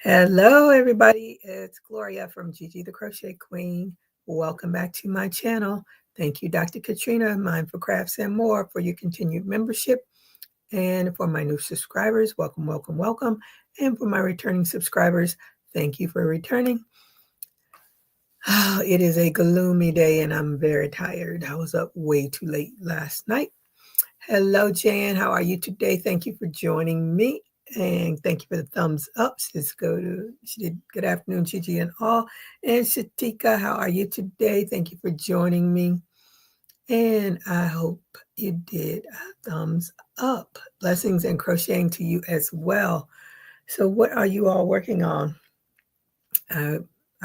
Hello, everybody. It's Gloria from Gigi the Crochet Queen. Welcome back to my channel. Thank you, Dr. Katrina, Mindful Crafts and More, for your continued membership. And for my new subscribers, welcome, welcome, welcome. And for my returning subscribers, thank you for returning. Oh, it is a gloomy day and I'm very tired. I was up way too late last night. Hello, Jan. How are you today? Thank you for joining me. And thank you for the thumbs up. She did good afternoon, Gigi and all. And Shatika, how are you today? Thank you for joining me. And I hope you did a thumbs up. Blessings and crocheting to you as well. So what are you all working on? I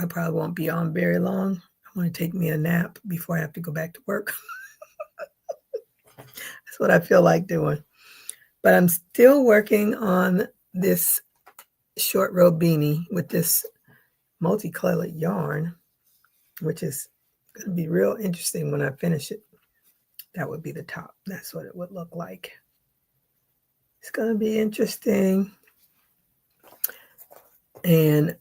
probably won't be on very long. I want to take me a nap before I have to go back to work. That's what I feel like doing. But I'm still working on this short row beanie with this multicolored yarn, which is going to be real interesting when I finish it. That would be the top. That's what it would look like. It's going to be interesting. And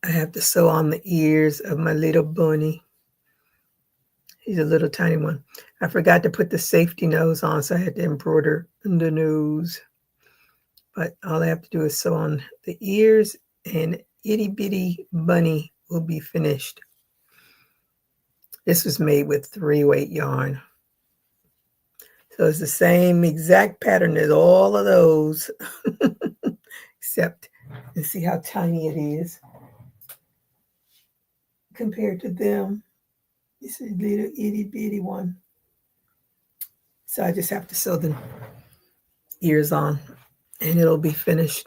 I have to sew on the ears of my little bunny. He's a little tiny one. I forgot to put the safety nose on, so I had to embroider the nose. But all I have to do is sew on the ears, and itty bitty bunny will be finished. This was made with 3-weight yarn. So it's the same exact pattern as all of those, except you see how tiny it is compared to them. This is a little itty bitty one. So I just have to sew the ears on and it'll be finished.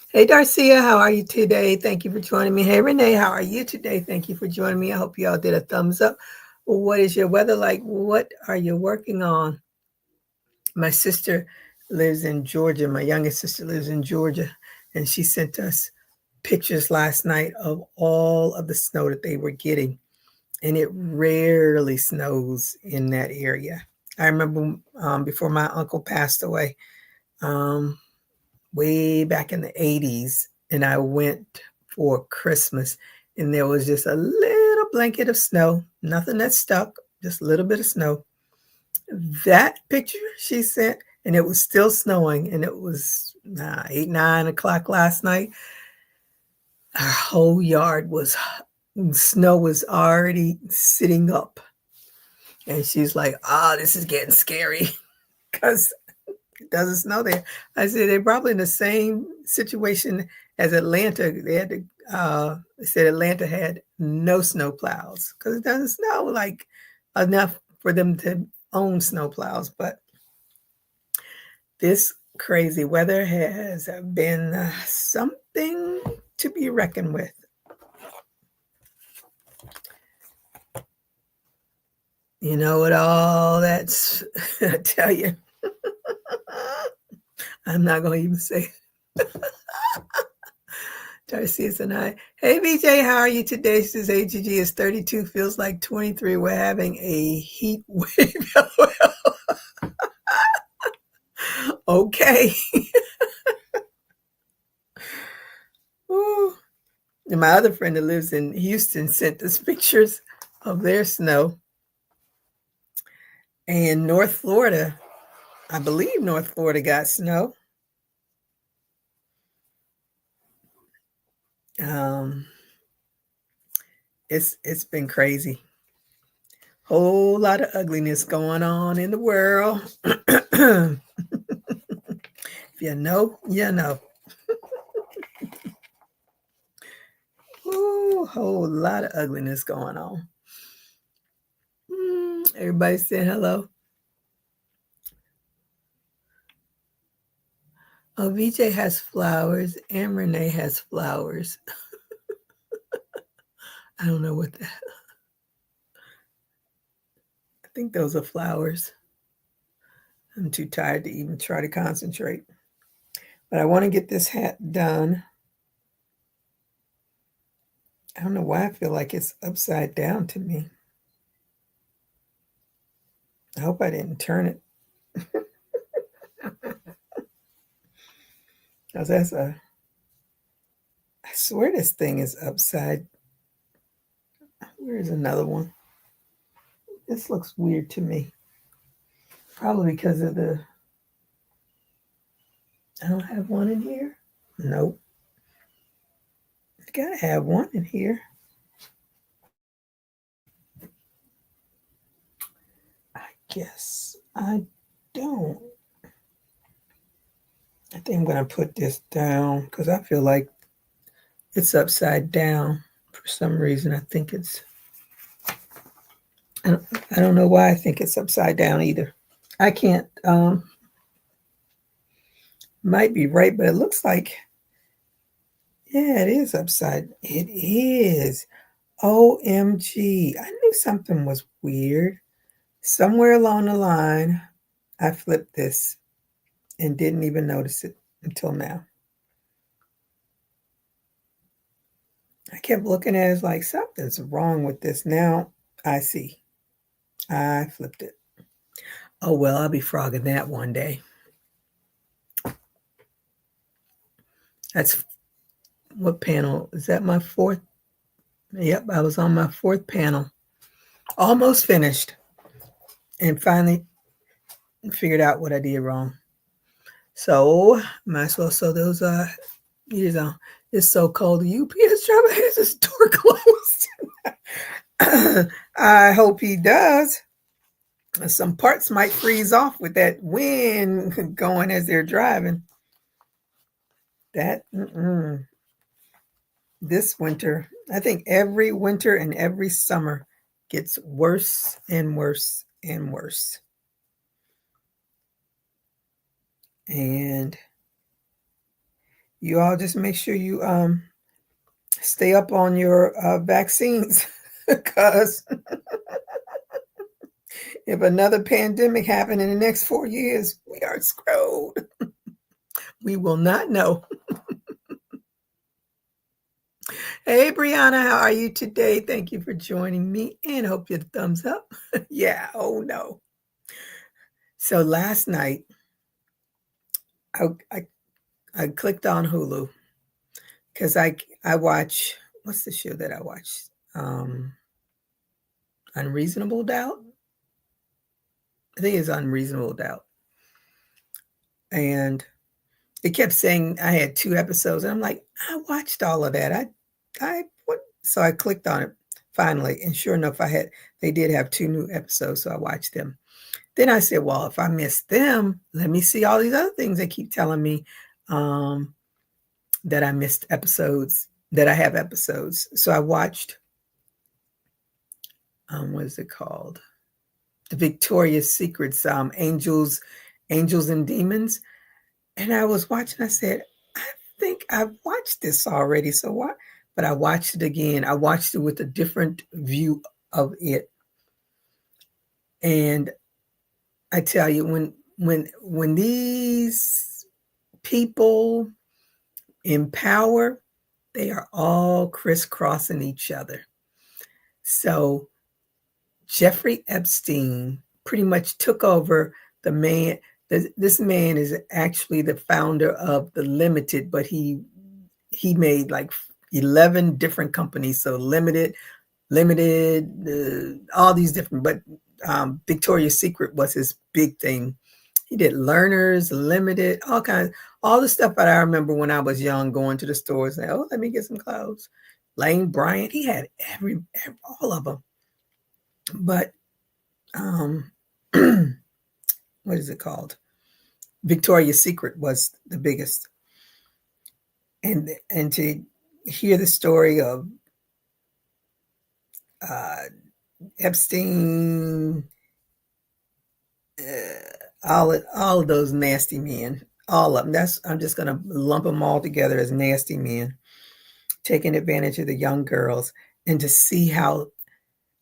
Hey, Darcia, how are you today? Thank you for joining me. Hey, Renee, how are you today? Thank you for joining me. I hope you all did a thumbs up. What is your weather like? What are you working on? My sister lives in Georgia. My youngest sister lives in Georgia, and she sent us pictures last night of all of the snow that they were getting. And it rarely snows in that area. I remember before my uncle passed away, way back in the 80s, and I went for Christmas, and there was just a little blanket of snow, nothing that stuck, just a little bit of snow. That picture she sent, and it was still snowing, and it was 8, 9 o'clock last night. Our whole yard was, snow was already sitting up. And she's like, this is getting scary because it doesn't snow there. I said, they're probably in the same situation as Atlanta. They had to, they said Atlanta had no snow plows because it doesn't snow like enough for them to own snow plows. But this crazy weather has been something to be reckoned with. You know what all that's, I tell you, I'm not going to even say it. Tarsius and I. Hey, BJ, how are you today? She says AGG is 32, feels like 23. We're having a heat wave. Okay. Ooh. And my other friend that lives in Houston sent us pictures of their snow. And North Florida, I believe North Florida got snow. It's been crazy. Whole lot of ugliness going on in the world. If you know, you know. Ooh, whole lot of ugliness going on. Everybody saying hello. Oh, VJ has flowers and Renee has flowers. I don't know what that. I think those are flowers. I'm too tired to even try to concentrate. But I want to get this hat done. I don't know why I feel like it's upside down to me. I hope I didn't turn it. Because that's swear this thing is upside. Where's another one? This looks weird to me. Probably because of the... I don't have one in here. Nope. Gotta have one in here. I guess I don't. I think I'm going to put this down because I feel like it's upside down for some reason. I think it's... I don't know why I think it's upside down either. I can't... might be right, but it looks like... Yeah, it is upside. It is. OMG. I knew something was weird. Somewhere along the line, I flipped this and didn't even notice it until now. I kept looking at it like something's wrong with this. Now I see. I flipped it. Oh, well, I'll be frogging that one day. That's what panel? Is that my fourth? Yep, I was on my fourth panel. Almost finished. And finally figured out what I did wrong. So might as well sew those ears on. It's so cold. The UPS driver has his door closed. I hope he does. Some parts might freeze off with that wind going as they're driving. That this winter, I think every winter and every summer gets worse and worse and worse. And you all just make sure you stay up on your vaccines, because if another pandemic happened in the next 4 years, we are screwed. We will not know. Hey, Brianna, how are you today? Thank you for joining me, and hope your thumbs up. Yeah, oh no. So last night, I clicked on Hulu because I watch, what's the show that I watch? Unreasonable Doubt? I think it's Unreasonable Doubt. And it kept saying I had 2 episodes. And I'm like, I watched all of that. So I clicked on it finally. And sure enough, they did have 2 new episodes. So I watched them. Then I said, well, if I missed them, let me see all these other things they keep telling me that I missed episodes, that I have episodes. So I watched, what is it called? The Victoria's Secrets, Angels and Demons. And I was watching, I said, I think I've watched this already. So what? But I watched it again. I watched it with a different view of it. And I tell you, when these people in power, they are all crisscrossing each other. So Jeffrey Epstein pretty much took over the man. This man is actually the founder of the Limited, but he made like 11 different companies. So Limited, all these different, but Victoria's Secret was his big thing. He did Learners, Limited, all the stuff that I remember when I was young, going to the stores and, oh, let me get some clothes. Lane Bryant, he had all of them. But what is it called? Victoria's Secret was the biggest. And to hear the story of Epstein, all of those nasty men, all of them. I'm just going to lump them all together as nasty men, taking advantage of the young girls, and to see how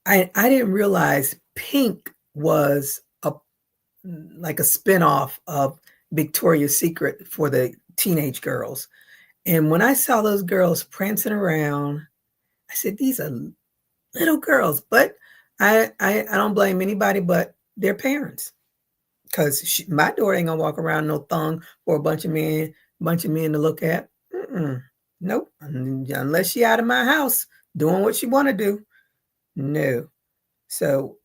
I didn't realize Pink was like a spinoff of Victoria's Secret for the teenage girls. And when I saw those girls prancing around, I said, these are little girls. But I don't blame anybody but their parents, because my daughter ain't gonna walk around no thong for a bunch of men to look at. Nope. Unless she out of my house doing what she want to do. No. So,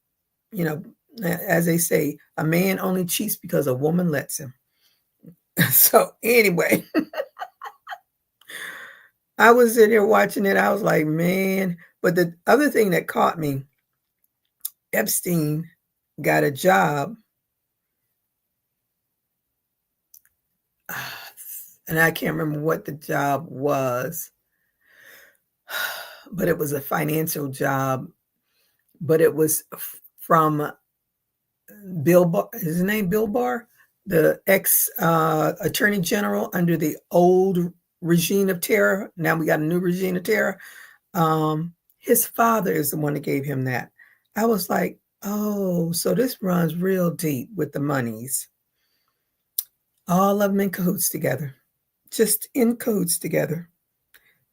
you know, as they say, a man only cheats because a woman lets him. So anyway, I was sitting there watching it. I was like, man. But the other thing that caught me, Epstein got a job, and I can't remember what the job was, but it was a financial job. But it was from Bill Barr, is his name Bill Barr, the ex attorney general under the old regime of terror. Now we got a new regime of terror. His father is the one that gave him that. I was like, oh, so this runs real deep with the monies. All of them in cahoots together, just in cahoots together.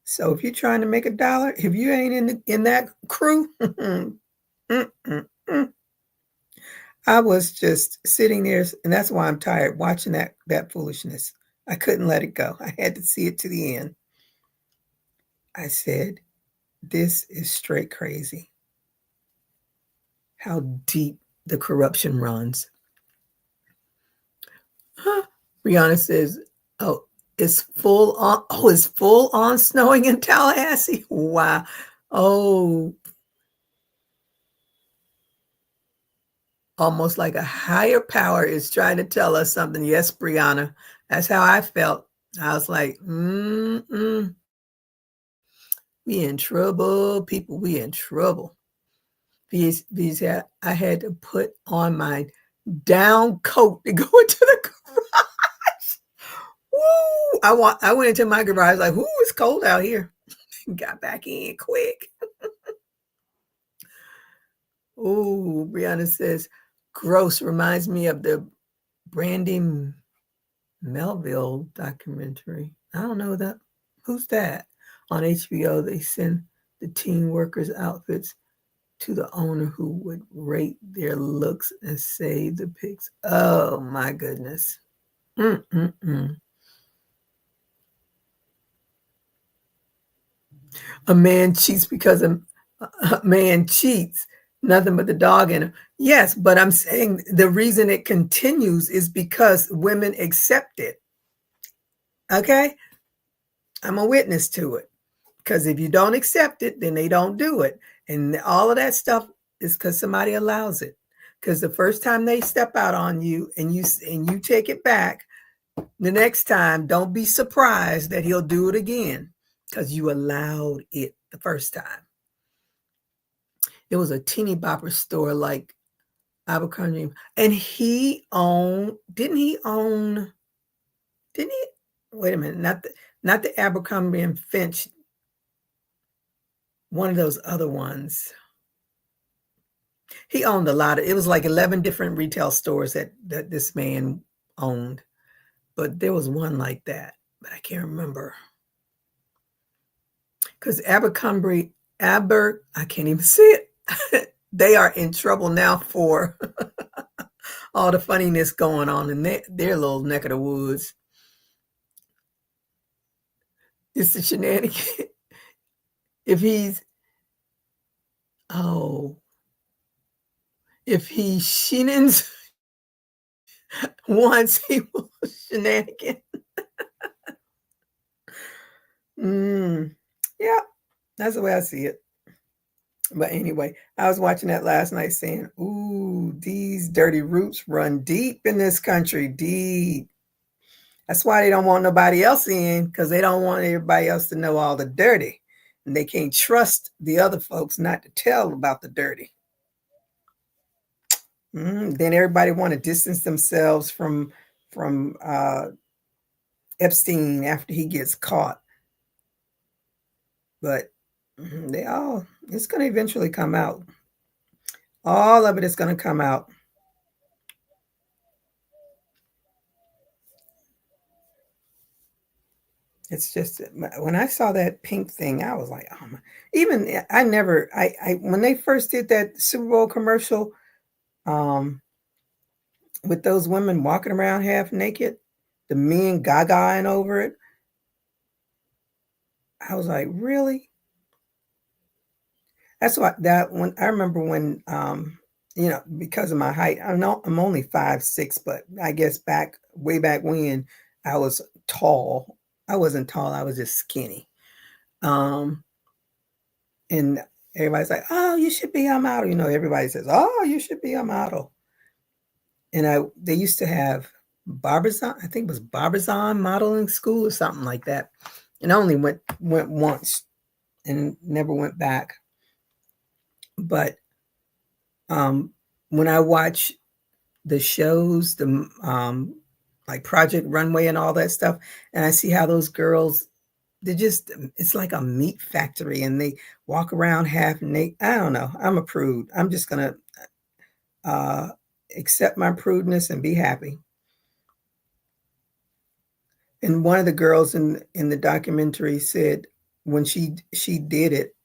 So if you're trying to make a dollar, if you ain't in that crew, I was just sitting there, and that's why I'm tired watching that foolishness. I couldn't let it go. I had to see it to the end. I said, this is straight crazy. How deep the corruption runs. Brianna says, oh, it's full on snowing in Tallahassee. Wow. Oh, almost like a higher power is trying to tell us something. Yes, Brianna. That's how I felt. I was like, we in trouble, people. We in trouble. These I had to put on my down coat to go into the garage. Woo! I went into my garage like, whoo, it's cold out here. Got back in quick. Oh, Brianna says, gross, reminds me of the Brandy Melville documentary. I don't know that. Who's that? On HBO, they send the teen workers' outfits to the owner who would rate their looks and save the pics. Oh my goodness. Mm-mm-mm. A man cheats because a man cheats. Nothing but the dog in him. Yes, but I'm saying the reason it continues is because women accept it. Okay? I'm a witness to it. Because if you don't accept it, then they don't do it. And all of that stuff is because somebody allows it. Because the first time they step out on you and you take it back, the next time, don't be surprised that he'll do it again because you allowed it the first time. It was a teeny bopper store like Abercrombie, and didn't he? Wait a minute, not the Abercrombie and Finch, one of those other ones. He owned a lot of, it was like 11 different retail stores that this man owned. But there was one like that, but I can't remember. Because I can't even see it. They are in trouble now for all the funniness going on in their little neck of the woods. It's the shenanigan. If he shenans once, he will shenanigan. Yeah, that's the way I see it. But anyway, I was watching that last night saying, ooh, these dirty roots run deep in this country, deep. That's why they don't want nobody else in, because they don't want everybody else to know all the dirty. And they can't trust the other folks not to tell about the dirty. Then everybody want to distance themselves from Epstein after he gets caught. But it's going to eventually come out. All of it is going to come out. It's just, when I saw that pink thing, I was like, oh my. Even when they first did that Super Bowl commercial, with those women walking around half naked, the men gagaing over it. I was like, really? That's what that when I remember when because of my height. I know I'm only 5'6", but I guess way back when I was tall. I wasn't tall, I was just skinny. Um and everybody's like, "Oh, you should be a model." Everybody says, "Oh, you should be a model." And they used to have Barbizon, I think it was Barbizon Modeling School or something like that. And I only went once and never went back. But when I watch the shows, like Project Runway and all that stuff, and I see how those girls, it's like a meat factory, and they walk around half naked. I don't know. I'm a prude. I'm just gonna accept my prudeness and be happy. And one of the girls in the documentary said when she did it,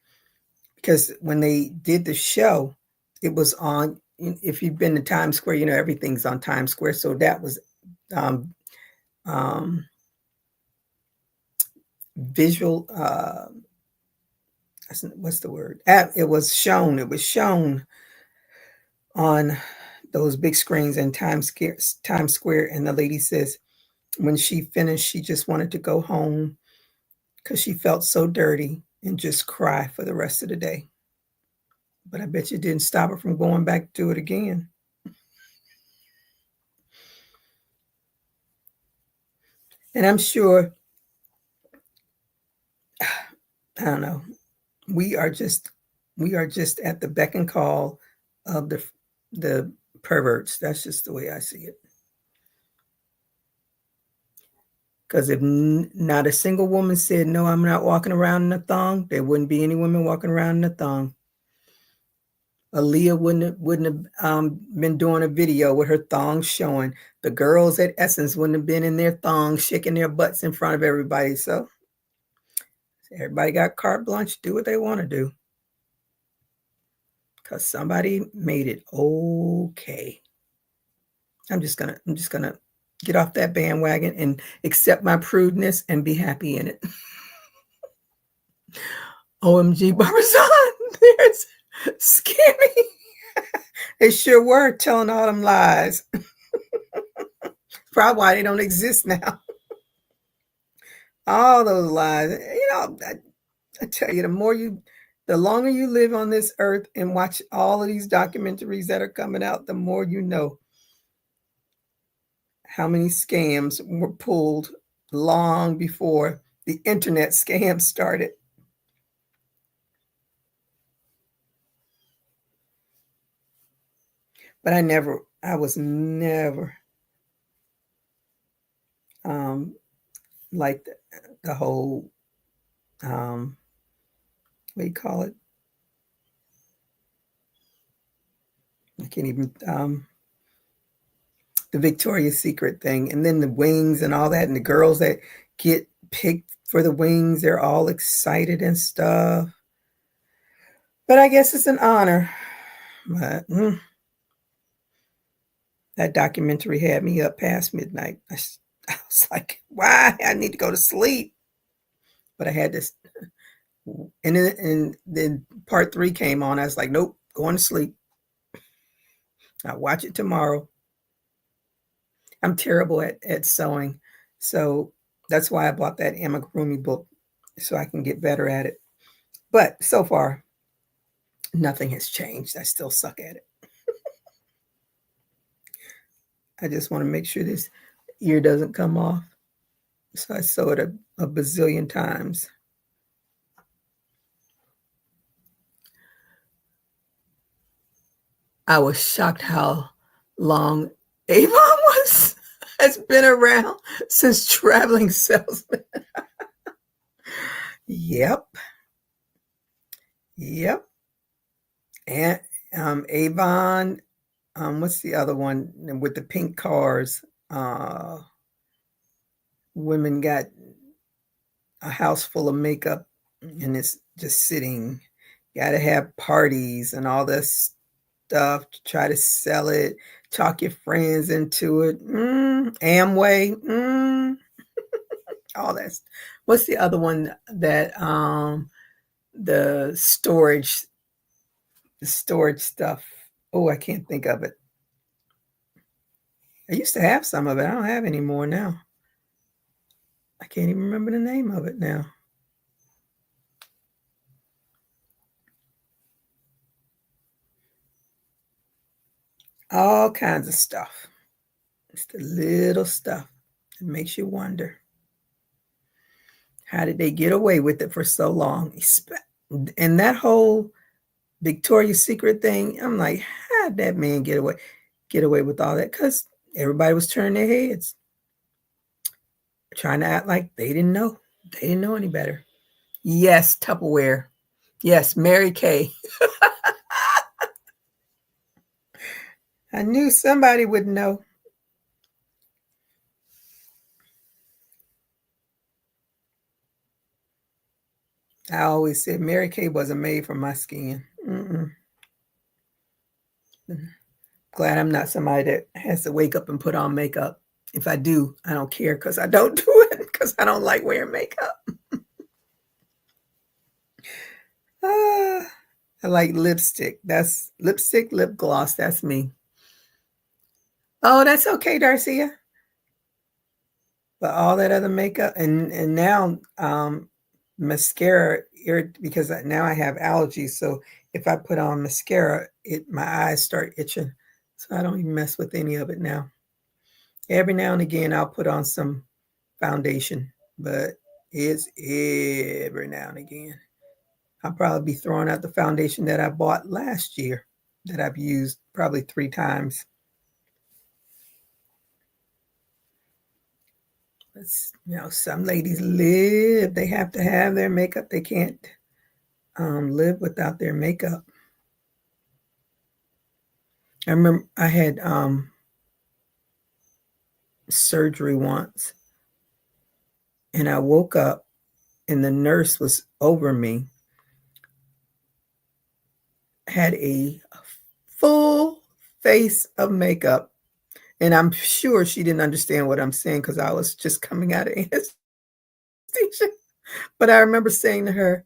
because when they did the show, it was on. If you've been to Times Square, everything's on Times Square. So that was um, um, visual. What's the word? It was shown. It was shown on those big screens in Times Square. And the lady says when she finished, she just wanted to go home because she felt so dirty and just cry for the rest of the day. But I bet you didn't stop her from going back to it again. And I'm sure, I don't know, we are just at the beck and call of the perverts. That's just the way I see it. Because if not a single woman said, "No, I'm not walking around in a thong," there wouldn't be any women walking around in a thong. Aaliyah wouldn't have been doing a video with her thongs showing. The girls at Essence wouldn't have been in their thongs shaking their butts in front of everybody. So everybody got carte blanche, do what they want to do. Because somebody made it okay. I'm just gonna get off that bandwagon and accept my prudeness and be happy in it. OMG, Barbizon, there's scammy. They sure were telling all them lies. Probably why they don't exist now. All those lies. I tell you, the longer you live on this earth and watch all of these documentaries that are coming out, the more you know how many scams were pulled long before the internet scams started. But I was never like the whole, what do you call it? I can't even, the Victoria's Secret thing, and then the wings and all that, and the girls that get picked for the wings, they're all excited and stuff. But I guess it's an honor. But that documentary had me up past midnight. I was like, why? I need to go to sleep. But I had this. And then part 3 came on. I was like, nope, going to sleep. I'll watch it tomorrow. I'm terrible at sewing. So that's why I bought that amigurumi book, so I can get better at it. But so far, nothing has changed. I still suck at it. I just want to make sure this ear doesn't come off. So I sew it a bazillion times. I was shocked how long Avon has been around since Traveling Salesman. Yep. And Avon, what's the other one with the pink cars? Women got a house full of makeup and it's just sitting. Got to have parties and all this stuff to try to sell it, talk your friends into it. Amway, all that. What's the other one that the storage stuff? Oh, I can't think of it. I used to have some of it. I don't have any more now. I can't even remember the name of it now. All kinds of stuff. It's the little stuff that makes you wonder. How did they get away with it for so long? And that whole Victoria's Secret thing, I'm like, how did that man get away with all that? Because everybody was turning their heads, trying to act like they didn't know. They didn't know any better. Yes, Tupperware. Yes, Mary Kay. I knew somebody would know. I always said Mary Kay wasn't made for my skin. Glad I'm not somebody that has to wake up and put on makeup. If I do, I don't care because I don't do it because I don't like wearing makeup. I like lipstick. That's lipstick, lip gloss. That's me. Oh, that's okay, Darcia. But all that other makeup and now mascara, because now I have allergies. So if I put on mascara, my eyes start itching. So I don't even mess with any of it now. Every now and again, I'll put on some foundation, but it's every now and again. I'll probably be throwing out the foundation that I bought last year that I've used probably 3 times. Some ladies live. They have to have their makeup. They can't live without their makeup. I remember I had surgery once, and I woke up, and the nurse was over me, had a full face of makeup, and I'm sure she didn't understand what I'm saying because I was just coming out of anesthesia. But I remember saying to her,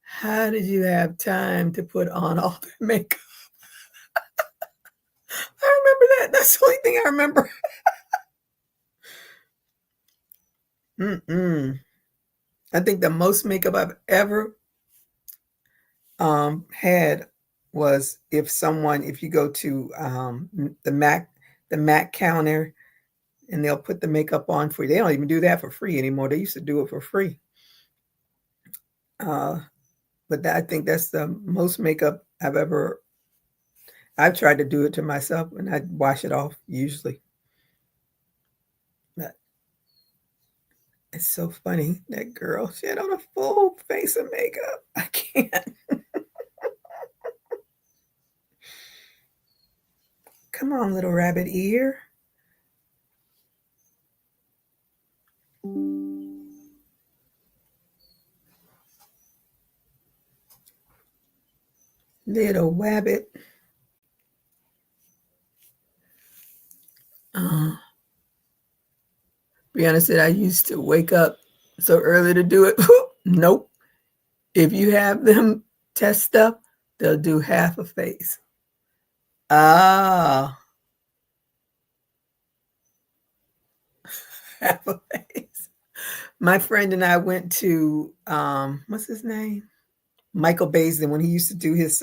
"How did you have time to put on all the makeup?" I remember that. That's the only thing I remember. I think the most makeup I've ever had was if you go to the MAC counter and they'll put the makeup on for you. They don't even do that for free anymore. They used to do it for free. But I think that's the most makeup I've tried to do it to myself, and I wash it off usually. But it's so funny. That girl, she had on a full face of makeup. I can't. Come on, little rabbit ear. Little rabbit. Brianna said, I used to wake up so early to do it. Nope. If you have them test stuff, they'll do half a face. Ah, half a face. My friend and I went to, what's his name? Michael Baisden, when he used to do his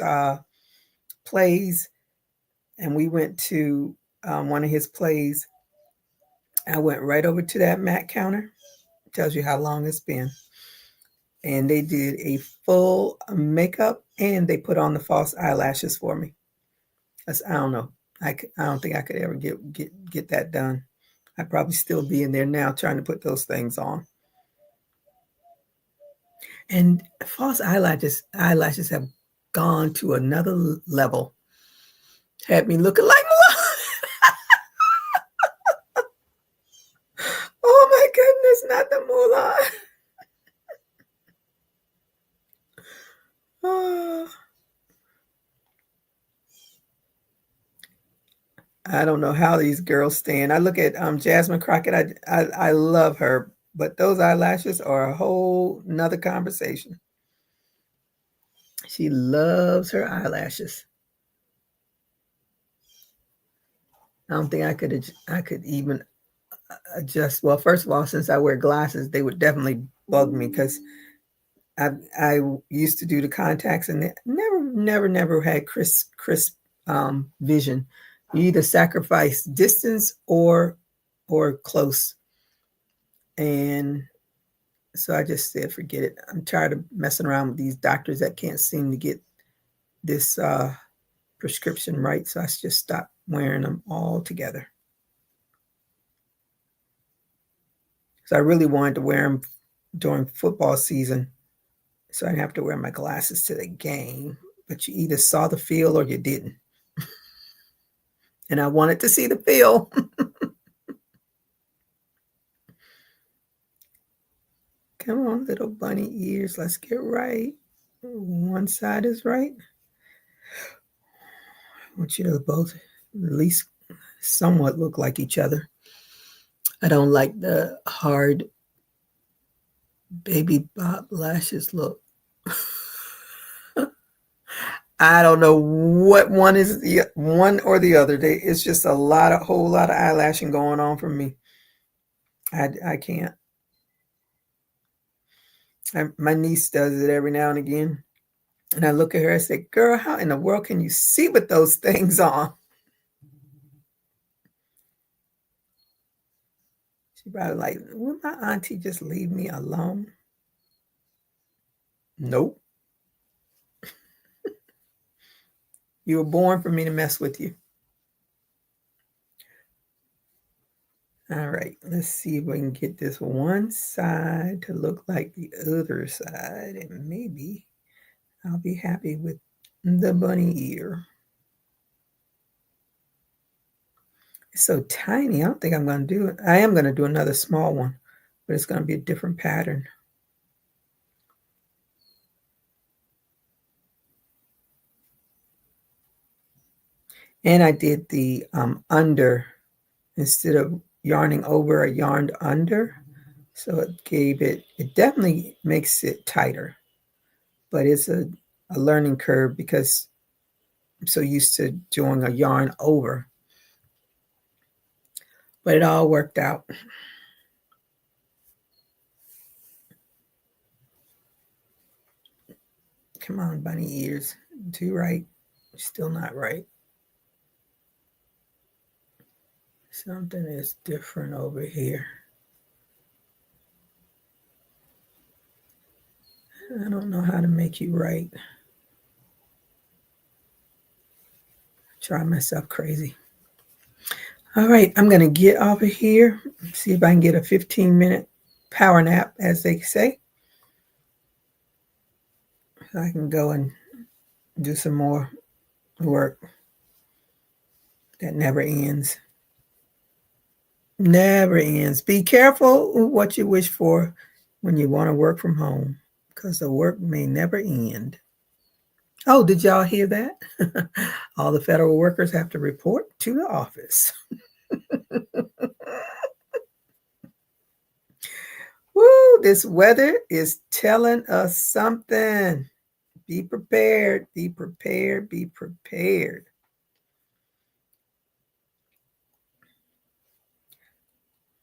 plays. And we went to one of his plays. I went right over to that MAC counter. Tells you how long it's been. And they did a full makeup and they put on the false eyelashes for me. I don't know. I don't think I could ever get that done. I'd probably still be in there now trying to put those things on. And false eyelashes have gone to another level. Had me looking like Mulan. Oh my goodness, not the Mulan. Oh. I don't know how these girls stand. I look at Jasmine Crockett. I love her, but those eyelashes are a whole nother conversation. She loves her eyelashes. I don't think I could even adjust. Well, first of all, since I wear glasses, they would definitely bug me because I used to do the contacts and never had crisp vision. You either sacrifice distance or close. And so I just said, forget it. I'm tired of messing around with these doctors that can't seem to get this prescription right. So I just stopped wearing them all together. So I really wanted to wear them during football season, so I didn't have to wear my glasses to the game. But you either saw the field or you didn't. And I wanted to see the field. Come on, little bunny ears. Let's get right. One side is right. I want you to both at least somewhat look like each other. I don't like the hard baby bop lashes look. I don't know what one is, the one or the other. It's just a whole lot of eyelashing going on for me. I can't. My niece does it every now and again. And I look at her and say, girl, how in the world can you see with those things on? She probably like, will my auntie just leave me alone? Nope. You were born for me to mess with you. All right, let's see if we can get this one side to look like the other side, and maybe I'll be happy with the bunny ear. It's so tiny. I don't think I'm going to do it. I am going to do another small one, but it's going to be a different pattern. And I did the under instead of yarning over, I yarned under. So it definitely makes it tighter, but it's a learning curve because I'm so used to doing a yarn over. But it all worked out. Come on, bunny ears. Do right. Still not right. Something is different over here. I don't know how to make you right. Try myself crazy. All right, I'm going to get off of here. See if I can get a 15-minute power nap, as they say. So I can go and do some more work that never ends. Never ends. Be careful what you wish for when you want to work from home, because the work may never end. Oh, did y'all hear that? All the federal workers have to report to the office. Woo, this weather is telling us something. Be prepared, be prepared, be prepared.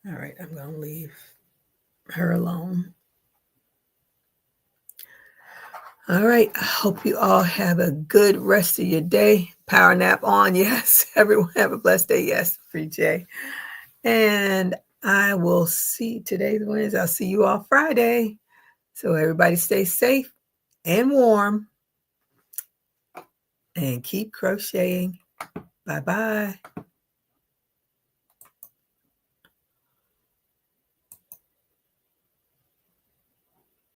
All right, I'm going to leave her alone. All right, I hope you all have a good rest of your day. Power nap on, yes. Everyone have a blessed day, yes. Free J. And I will see today's Wednesday. I'll see you all Friday. So everybody stay safe and warm and keep crocheting. Bye-bye.